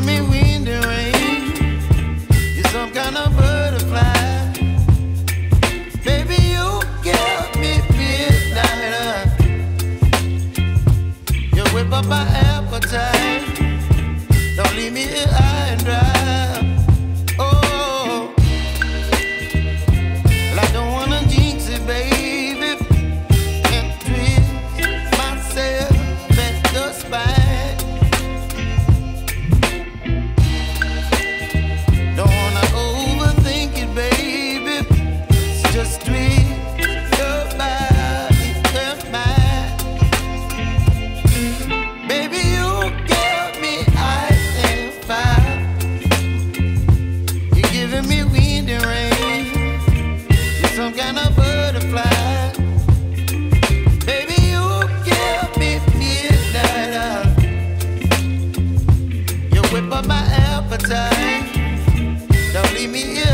giving me wind and rain. You're some kind of butterfly. Baby, you give me midnight. You whip up my appetite. Don't leave me here high and dry. Oh, well, I don't wanna jinx it, baby, and twist myself at the spine. Don't wanna overthink it, baby. It's just twist your body and mine. Baby, you give me ice and fire. You're giving me wind and rain. You're some kind of butterfly. Baby, you give me midnight. You whip up my appetite. Don't leave me here